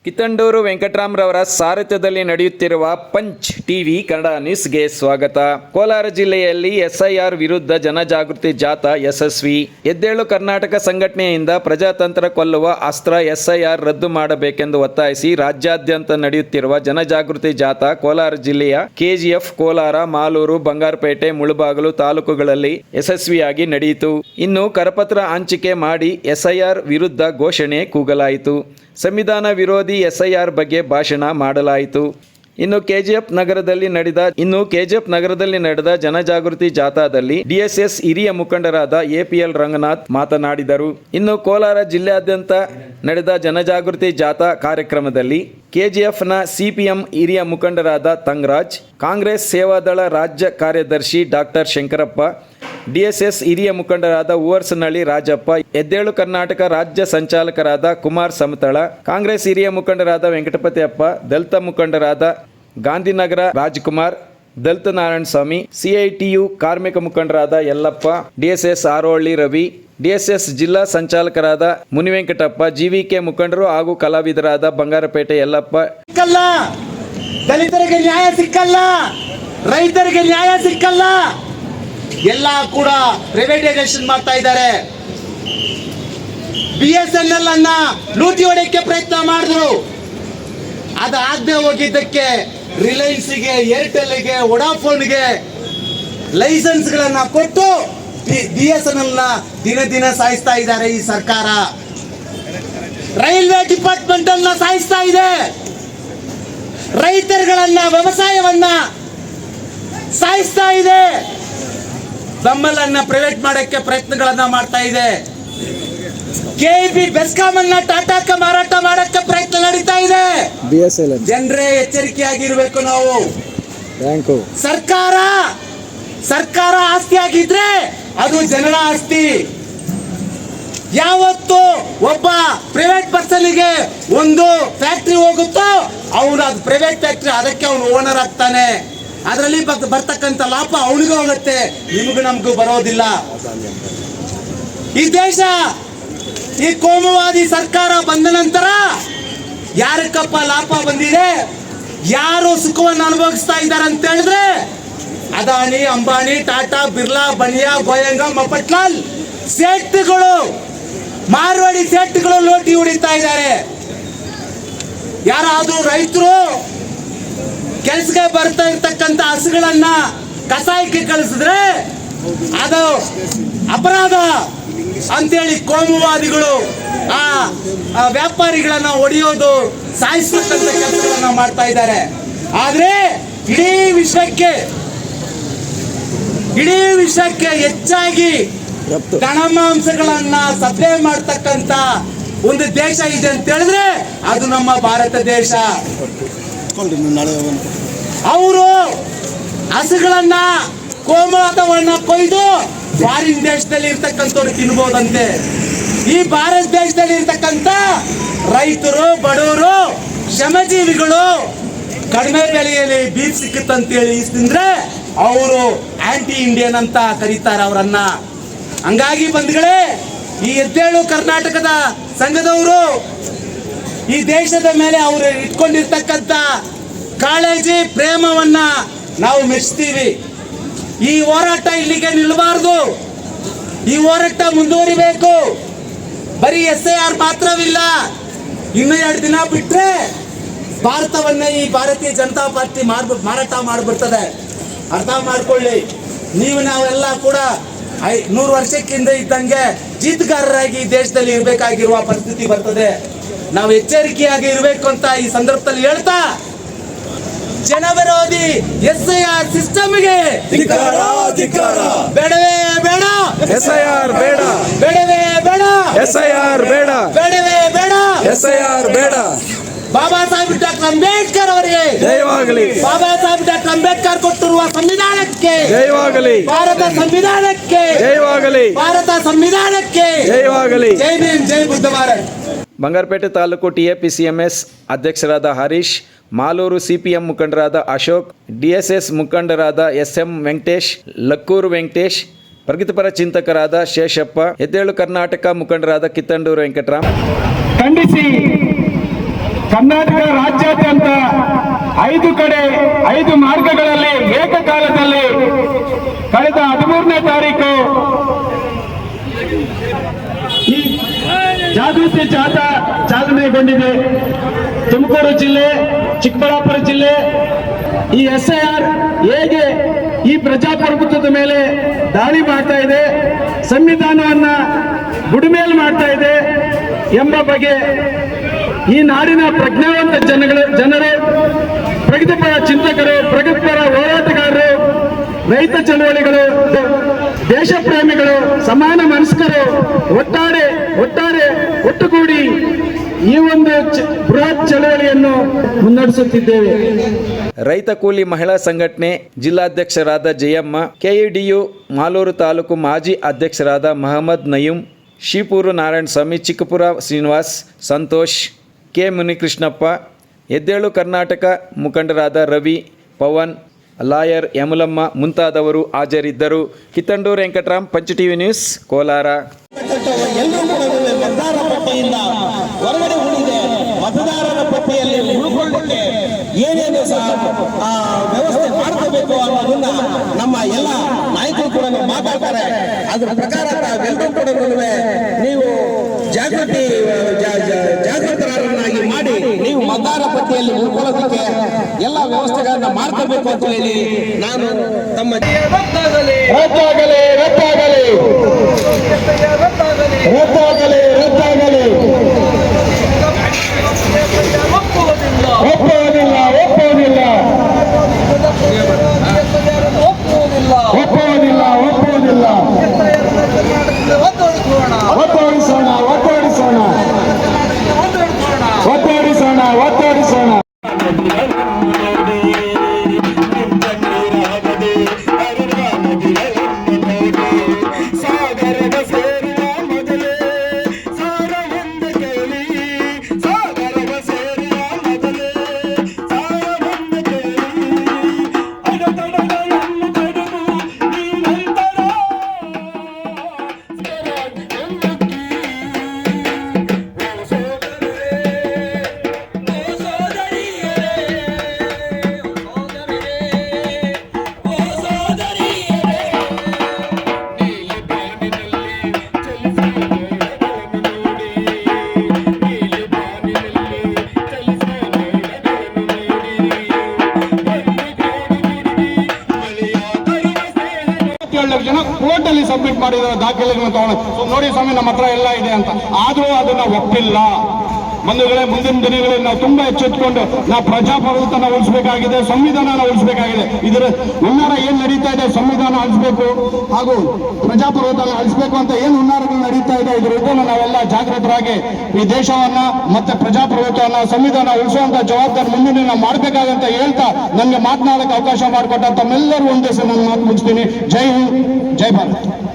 ಕಿತ್ತಂಡೂರು ವೆಂಕಟರಾಮ್ರವರ ಸಾರಥ್ಯದಲ್ಲಿ ನಡೆಯುತ್ತಿರುವ punch TV Kannada ನ್ಯೂಸ್ಗೆ ಸ್ವಾಗತ. ಕೋಲಾರ ಜಿಲ್ಲೆಯಲ್ಲಿ ಎಸ್ಐಆರ್ ವಿರುದ್ಧ ಜನಜಾಗೃತಿ ಜಾಥಾ ಯಶಸ್ವಿ. ಎದ್ದೇಳು ಕರ್ನಾಟಕ ಸಂಘಟನೆಯಿಂದ ಪ್ರಜಾತಂತ್ರ ಕೊಲ್ಲುವ ಅಸ್ತ್ರ ಎಸ್ಐಆರ್ ರದ್ದು ಮಾಡಬೇಕೆಂದು ಒತ್ತಾಯಿಸಿ ರಾಜ್ಯಾದ್ಯಂತ ನಡೆಯುತ್ತಿರುವ ಜನಜಾಗೃತಿ ಜಾಥಾ ಕೋಲಾರ ಜಿಲ್ಲೆಯ ಕೆಜಿಎಫ್, ಕೋಲಾರ, ಮಾಲೂರು, ಬಂಗಾರಪೇಟೆ, ಮುಳಬಾಗಿಲು ತಾಲೂಕುಗಳಲ್ಲಿ ಯಶಸ್ವಿಯಾಗಿ ನಡೆಯಿತು. ಇನ್ನು ಕರಪತ್ರ ಹಂಚಿಕೆ ಮಾಡಿ ಎಸ್ಐಆರ್ ವಿರುದ್ಧ ಘೋಷಣೆ ಕೂಗಲಾಯಿತು. ಸಂವಿಧಾನ ವಿರೋಧಿ ಎಸ್ಐಆರ್ ಬಗ್ಗೆ ಭಾಷಣ ಮಾಡಲಾಯಿತು. ಇನ್ನು ಕೆಜಿಎಫ್ ನಗರದಲ್ಲಿ ನಡೆದ ಜನಜಾಗೃತಿ ಜಾಥಾದಲ್ಲಿ ಡಿಎಸ್ಎಸ್ ಹಿರಿಯ ಮುಖಂಡರಾದ ಎಪಿಎಲ್ ರಂಗನಾಥ್ ಮಾತನಾಡಿದರು. ಇನ್ನು ಕೋಲಾರ ಜಿಲ್ಲೆಯಾದ್ಯಂತ ನಡೆದ ಜನಜಾಗೃತಿ ಜಾಥಾ ಕಾರ್ಯಕ್ರಮದಲ್ಲಿ ಕೆಜಿಎಫ್ನ ಸಿಪಿಎಂ ಹಿರಿಯ ಮುಖಂಡರಾದ ತಂಗರಾಜ್, ಕಾಂಗ್ರೆಸ್ ಸೇವಾದಳ ರಾಜ್ಯ ಕಾರ್ಯದರ್ಶಿ ಡಾಕ್ಟರ್ ಶಂಕರಪ್ಪ, ಡಿಎಸ್ಎಸ್ ಹಿರಿಯ ಮುಖಂಡರಾದ ಹೂವರ್ಸನಹಳ್ಳಿ ರಾಜಪ್ಪ, ಎದ್ದೇಳು ಕರ್ನಾಟಕ ರಾಜ್ಯ ಸಂಚಾಲಕರಾದ ಕುಮಾರ್ ಸಮತಳ, ಕಾಂಗ್ರೆಸ್ ಹಿರಿಯ ಮುಖಂಡರಾದ ವೆಂಕಟಪತಿಯಪ್ಪ, ದಲಿತ ಮುಖಂಡರಾದ ಗಾಂಧಿನಗರ ರಾಜ್ಕುಮಾರ್, ದಲಿತ ನಾರಾಯಣಸ್ವಾಮಿ, ಸಿಐಟಿಯು ಕಾರ್ಮಿಕ ಮುಖಂಡರಾದ ಯಲ್ಲಪ್ಪ, ಡಿಎಸ್ಎಸ್ ಆರೋಹಳ್ಳಿ ರವಿ, ಡಿಎಸ್ಎಸ್ ಜಿಲ್ಲಾ ಸಂಚಾಲಕರಾದ ಮುನಿವೆಂಕಟಪ್ಪ, ಜಿವಿಕೆ ಮುಖಂಡರು ಹಾಗೂ ಕಲಾವಿದರಾದ ಬಂಗಾರಪೇಟೆ ಯಲ್ಲಪ್ಪ. ದಲಿತರಿಗೆ ನ್ಯಾಯ ಸಿಕ್ಕಲ್ಲ, ರೈತರಿಗೆ ನ್ಯಾಯ ಸಿಕ್ಕಲ್ಲ, ಎಲ್ಲ ಕೂಡ ಪ್ರೈವೇಟೈಸೇಷನ್ ಮಾಡ್ತಾ ಇದ್ದಾರೆ. BSNL ಅನ್ನ ಲೂಟಿ ಹೊಡೆಯಕ್ಕೆ ಪ್ರಯತ್ನ ಮಾಡಿದ್ರು. ಅದಾಗದೆ ಹೋಗಿದ್ದಕ್ಕೆ ರಿಲಯನ್ಸ್ಗೆ, ಏರ್ಟೆಲ್ಗೆ, ವೊಡಾಫೋನ್ಗೆ ಲೈಸೆನ್ಸ್ ಗಳನ್ನ ಕೊಟ್ಟು BSNL ನ ದಿನ ದಿನ ಸಾಯಿಸ್ತಾ ಇದ್ದಾರೆ ಈ ಸರ್ಕಾರ. ರೈಲ್ವೆ ಡಿಪಾರ್ಟ್ಮೆಂಟ್ ಅನ್ನ ಸಾಯಿಸ್ತಾ ಇದೆ. ರೈತರುಗಳನ್ನ, ವ್ಯವಸಾಯವನ್ನ ಸಾಯಿಸ್ತಾ ಇದೆ. ನಮ್ಮಲ್ಲನ್ನ ಪ್ರೈವೇಟ್ ಮಾಡಕ್ಕೆ ಪ್ರಯತ್ನಗಳನ್ನ ಮಾಡ್ತಾ ಇದೆ. ಕೆಇಬಿ ಬೆಸ್ಕಾಂ ಅನ್ನ ಟಾಟಾಕ್ಕೆ ಮಾರಾಟ ಮಾಡಕ್ಕೆ ಪ್ರಯತ್ನ ನಡೀತಾ ಇದೆ. ಜನರೇ ಎಚ್ಚರಿಕೆಯಾಗಿರ್ಬೇಕು. ನಾವು ಸರ್ಕಾರ ಆಸ್ತಿ ಆಗಿದ್ರೆ ಅದು ಜನರ ಆಸ್ತಿ. ಯಾವತ್ತು ಒಬ್ಬ ಪ್ರೈವೇಟ್ ಪರ್ಸನ್ಗೆ ಒಂದು ಫ್ಯಾಕ್ಟ್ರಿ ಹೋಗುತ್ತೋ ಅವನು ಅದು ಪ್ರೈವೇಟ್ ಫ್ಯಾಕ್ಟ್ರಿ, ಅದಕ್ಕೆ ಅವನು ಓನರ್ ಆಗ್ತಾನೆ. ಅದರಲ್ಲಿ ಬರ್ತಕ್ಕಂಥ ಲಾಭ ಅವನಿಗೂ ಹೋಗುತ್ತೆ, ನಿಮಗೂ ನಮಗೂ ಬರೋದಿಲ್ಲ. ಈ ದೇಶ, ಈ ಕೋಮುವಾದಿ ಸರ್ಕಾರ ಬಂದ ನಂತರ ಯಾರಕ್ಕಪ್ಪ ಲಾಭ ಬಂದಿದೆ, ಯಾರು ಸುಖವನ್ನು ಅನುಭವಿಸ್ತಾ ಇದ್ದಾರೆ ಅಂತ ಹೇಳಿದ್ರೆ ಅದಾನಿ, ಅಂಬಾನಿ, ಟಾಟಾ, ಬಿರ್ಲಾ, ಬನಿಯಾ, ಗೋಯಂಗ, ಮಫತ್ಲಾಲ್ ಸೇಟ್ಗಳು, ಮಾರ್ವಾಡಿ ಸೇಟ್ಗಳು ಲೋಟಿ ಹೊಡಿತಾ ಇದ್ದಾರೆ. ಯಾರಾದ್ರೂ ರೈತರು ಕೆಲಸಕ್ಕೆ ಬರ್ತಾ ಇರ್ತಕ್ಕಂಥ ಹಸುಗಳನ್ನ ಕಸಾಯಕ್ಕೆ ಕಳಿಸಿದ್ರೆ ಅದು ಅಪರಾಧ ಅಂತೇಳಿ ಕೋಮುವಾದಿಗಳು ಆ ವ್ಯಾಪಾರಿಗಳನ್ನ ಹೊಡೆಯೋದು, ಸಾಯಿಸತಕ್ಕಂಥ ಕೆಲಸಗಳನ್ನ ಮಾಡ್ತಾ ಇದ್ದಾರೆ. ಆದ್ರೆ ಇಡೀ ವಿಷಯಕ್ಕೆ ಹೆಚ್ಚಾಗಿ ದಣಮಾಂಸಗಳನ್ನ ಸಪ್ಲೈ ಮಾಡ್ತಕ್ಕಂಥ ಒಂದು ದೇಶ ಇದೆ ಅಂತ ಹೇಳಿದ್ರೆ ಅದು ನಮ್ಮ ಭಾರತ ದೇಶ. ಅವರು ಹಸುಗಳನ್ನ, ಗೋಮಾಂಸವನ್ನ ಕೊಯ್ದು ಫಾರಿನ್ ದೇಶದಲ್ಲಿ ಇರ್ತಕ್ಕಂಥವ್ರು ತಿನ್ಬೋದಂತೆ. ಈ ಭಾರತ ದೇಶದಲ್ಲಿ ಇರ್ತಕ್ಕಂಥ ರೈತರು, ಬಡವರು, ಶ್ರಮಜೀವಿಗಳು ಕಡಿಮೆ ಬೆಲೆಯಲ್ಲಿ ಬೀಫ್ ಸಿಕ್ಕತ್ತಂತೇಳಿ ತಿಂದ್ರೆ ಅವರು ಆಂಟಿ ಇಂಡಿಯನ್ ಅಂತ ಕರೀತಾರೆ ಅವರನ್ನ. ಹಂಗಾಗಿ ಬಂಧುಗಳೇ, ಈ ಎದ್ದೇಳು ಕರ್ನಾಟಕದ ಸಂಘದವರು ಈ ದೇಶದ ಮೇಲೆ ಅವರು ಇಟ್ಕೊಂಡಿರ್ತಕ್ಕಂಥ ಕಾಳಜಿ, ಪ್ರೇಮವನ್ನ ನಾವು ಮೆಚ್ತೀವಿ. ಈ ಹೋರಾಟ ಇಲ್ಲಿಗೆ ನಿಲ್ಲಬಾರದು. ಈ ಹೋರಾಟ ಮುಂದುವರಿಬೇಕು. ಬರೀ SIR ಮಾತ್ರವಿಲ್ಲ, ಇನ್ನು 2 ದಿನ ಬಿಟ್ರೆ ಭಾರತವನ್ನೇ ಈ ಭಾರತೀಯ ಜನತಾ ಪಾರ್ಟಿ ಮಾರಾಟ ಮಾಡಿಬಿಡ್ತದೆ. ಅರ್ಥ ಮಾಡ್ಕೊಳ್ಳಿ. ನೀವು ನಾವೆಲ್ಲ ಕೂಡ 100 ವರ್ಷಕ್ಕಿಂತ ಇದ್ದಂಗೆ ಜೀತಗಾರರಾಗಿ ಈ ದೇಶದಲ್ಲಿ ಇರಬೇಕಾಗಿರುವ ಪರಿಸ್ಥಿತಿ ಬರ್ತದೆ. ನಾವು ಎಚ್ಚರಿಕೆಯಾಗಿ ಇರಬೇಕು ಅಂತ ಈ ಸಂದರ್ಭದಲ್ಲಿ ಹೇಳ್ತಾ, ಜನವಿರೋಧಿ SIR ಸಿಸ್ಟಮ್ಗೆ ಬೇಡವೇ ಬೇಡ, SIR ಬೇಡ, ಬೇಡವೇ ಬೇಡ, SIR ಬೇಡ, ಬೇಡವೇ ಬೇಡ, SIR ಬೇಡ. ಬಾಬಾ ಸಾಹೇಬ್ ಡಾಕ್ಟರ್ ಅಂಬೇಡ್ಕರ್ ಅವರಿಗೆ ಜಯವಾಗಲಿ. ಬಾಬಾ ಸಾಹೇಬ್ ಡಾಕ್ಟರ್ ಅಂಬೇಡ್ಕರ್ ಕೊಟ್ಟಿರುವ ಸಂವಿಧಾನಕ್ಕೆ ಜಯವಾಗಲಿ. ಭಾರತ ಸಂವಿಧಾನಕ್ಕೆ ಜಯವಾಗಲಿ. ಭಾರತ ಸಂವಿಧಾನಕ್ಕೆ ಜಯವಾಗಲಿ. ಜೈ ಭೀಮ್, ಜೈ ಬುದ್ಧ ಭಾರತ್. ಬಂಗಾರಪೇಟೆ ತಾಲೂಕು TAPCMS ಅಧ್ಯಕ್ಷರಾದ ಹರೀಶ್, ಮಾಲೂರು CPM ಮುಖಂಡರಾದ ಅಶೋಕ್, DSS ಮುಖಂಡರಾದ SM ವೆಂಕಟೇಶ್, ಲಕ್ಕೂರು ವೆಂಕಟೇಶ್, ಪ್ರಗತಿಪರ ಚಿಂತಕರಾದ ಶೇಷಪ್ಪ, ಎದ್ದೇಳು ಕರ್ನಾಟಕ ಮುಖಂಡರಾದ ಕಿತ್ತಂಡೂರು ವೆಂಕಟರಾಮ್ ಖಂಡಿಸಿ ಕರ್ನಾಟಕ ರಾಜ್ಯಾದ್ಯಂತ 5 ಕಡೆ 5 ಮಾರ್ಗಗಳಲ್ಲಿ ಏಕಕಾಲದಲ್ಲಿ ಕಳೆದ 13ನೇ ತಾರೀಕು ಈ ಜಾಗೃತಿ ಜಾಥಾ ಚಾಲನೆಗೊಂಡಿದೆ. ತುಮಕೂರು ಜಿಲ್ಲೆ, ಚಿಕ್ಕಬಳ್ಳಾಪುರ ಜಿಲ್ಲೆ ಈ SIR ಹೇಗೆ ಈ ಪ್ರಜಾಪ್ರಭುತ್ವದ ಮೇಲೆ ದಾಳಿ ಮಾಡ್ತಾ ಇದೆ, ಸಂವಿಧಾನವನ್ನ ಬುಡಮೇಲು ಮಾಡ್ತಾ ಇದೆ ಎಂಬ ಬಗ್ಗೆ ಈ ನಾಡಿನ ಪ್ರಜ್ಞಾವಂತ ಜನರು, ಪ್ರಗತಿಪರ ಚಿಂತಕರು, ಪ್ರಗತಿಪರ ಹೋರಾಟಗಾರರು, ರೈತ ಚಳವಳಿಗಳು, ದೇಶ ಪ್ರೇಮಿಗಳು, ಸಮಾನ ಮನಸ್ಕರು ಒಟ್ಟುಗೂಡಿ ಈ ಒಂದು ಬೃಹತ್ ಚಳವಳಿಯನ್ನು ಮುನ್ನಡೆಸುತ್ತಿದ್ದೇವೆ. ರೈತ ಕೂಲಿ ಮಹಿಳಾ ಸಂಘಟನೆ ಜಿಲ್ಲಾಧ್ಯಕ್ಷರಾದ ಜಯಮ್ಮ, ಕೆಇಡಿಯು ಮಾಲೂರು ತಾಲೂಕು ಮಾಜಿ ಅಧ್ಯಕ್ಷರಾದ ಮಹಮ್ಮದ್ ನಯೂಮ್, ಶಿಪೂರು ನಾರಾಯಣಸ್ವಾಮಿ, ಚಿಕ್ಕಪುರ ಶ್ರೀನಿವಾಸ್, ಸಂತೋಷ್, ಕೆ ಮುನಿಕೃಷ್ಣಪ್ಪ, ಎದ್ದೇಳು ಕರ್ನಾಟಕ ಮುಖಂಡರಾದ ರವಿ, ಪವನ್, ಲಾಯರ್ ಯಮುಲಮ್ಮ ಮುಂತಾದವರು ಹಾಜರಿದ್ದರು. ಕಿತ್ತಂಡೂರು ವೆಂಕಟರಾಮ್, ಪಂಚ ಟಿವಿ ನ್ಯೂಸ್, ಕೋಲಾರ. ಮತದಾರರ ಪಟ್ಟಿಯಿಂದ ಹೊರಗಡೆ ಉಳಿದೆ. ಮತದಾರರ ಪಟ್ಟಿಯಲ್ಲಿ ಉಳ್ಕೊಳ್ಳಿಕ್ಕೆ ಏನೇನು ವ್ಯವಸ್ಥೆ ಮಾಡ್ಕೋಬೇಕು ಅನ್ನೋದನ್ನ ನಮ್ಮ ಎಲ್ಲ ನಾಯಕರು ಕೂಡ ಮಾತಾಡ್ತಾರೆ. ಅದ್ರ ಪ್ರಕಾರ ತಾವೆಲ್ಲರೂ ಕೂಡ ನೀವು ಜಾಗೃತರನ್ನಾಗಿ ಮಾಡಿ ನೀವು ಮತದಾರರ ಪಟ್ಟಿಯಲ್ಲಿ ಉಳ್ಕೊಳ್ಳೋದಕ್ಕೆ ಎಲ್ಲ ವ್ಯವಸ್ಥೆಗಳನ್ನ ಮಾಡ್ಕೋಬೇಕು ಅಂತ ಹೇಳಿ ನಾನು ತಮ್ಮ ರದ್ದಾಗಲಿ ರದ್ದಾಗಲಿ ರದ್ದಾಗಲಿ ರದ್ದಾಗಲಿ ಒಪ್ಪುವುದಿಲ್ಲ ಒಪ್ಪುವುದಿಲ್ಲ ಒಪ್ಪುವುದಿಲ್ಲ ಒಪ್ಪುವುದಿಲ್ಲ ಒತ್ತೋಡಿಸೋಣ ಒತ್ತೋಡಿಸೋಣ ಒತ್ತೋಡಿಸೋಣ ಒತ್ತೋಡಿಸೋಣ. ಜನ ಕೋರ್ಟ್ ಅಲ್ಲಿ ಸಬ್ಮಿಟ್ ಮಾಡಿರೋ ದಾಖಲೆಗಳನ್ನು ತಗೊಂಡು ನೋಡಿ ಸ್ವಾಮಿ ನಮ್ಮ ಹತ್ರ ಎಲ್ಲ ಇದೆ ಅಂತ, ಆದ್ರೂ ಅದನ್ನ ಒಪ್ಪಿಲ್ಲ. ಬಂಧುಗಳೇ, ಮುಂದಿನ ದಿನಗಳಲ್ಲಿ ನಾವು ತುಂಬಾ ಎಚ್ಚೆತ್ತುಕೊಂಡು ನಾವು ಪ್ರಜಾಪ್ರಭುತ್ವನ ಉಳಿಸಬೇಕಾಗಿದೆ, ಸಂವಿಧಾನನ ಉಳಿಸಬೇಕಾಗಿದೆ. ಇದರ ಹುನ್ನಾರ ಏನ್ ನಡೀತಾ ಇದೆ, ಸಂವಿಧಾನ ಅಳಿಸಬೇಕು ಹಾಗೂ ಪ್ರಜಾಪ್ರಭುತ್ವನ ಅಳಿಸಬೇಕು ಅಂತ ಏನ್ ಹುನ್ನಾರಗಳು ನಡೀತಾ ಇದೆ, ಇದ್ರ ವಿರುದ್ಧ ನಾವೆಲ್ಲ ಜಾಗೃತರಾಗಿ ಈ ದೇಶವನ್ನ ಮತ್ತೆ ಪ್ರಜಾಪ್ರಭುತ್ವನ ಸಂವಿಧಾನ ಉಳಿಸುವಂತ ಜವಾಬ್ದಾರಿ ಮುಂದಿನ ನಾವು ಮಾಡ್ಬೇಕಾಗಂತ ಹೇಳ್ತಾ ನನಗೆ ಮಾತನಾಡಕ್ಕೆ ಅವಕಾಶ ಮಾಡಿಕೊಟ್ಟ ತಮ್ಮೆಲ್ಲರೂ ಒಂದೇ ನನ್ನ ಮಾತು ಮುಗಿಸ್ತೀನಿ. ಜೈ ಹಿಂದ್, ಜೈ ಭಾರತ್.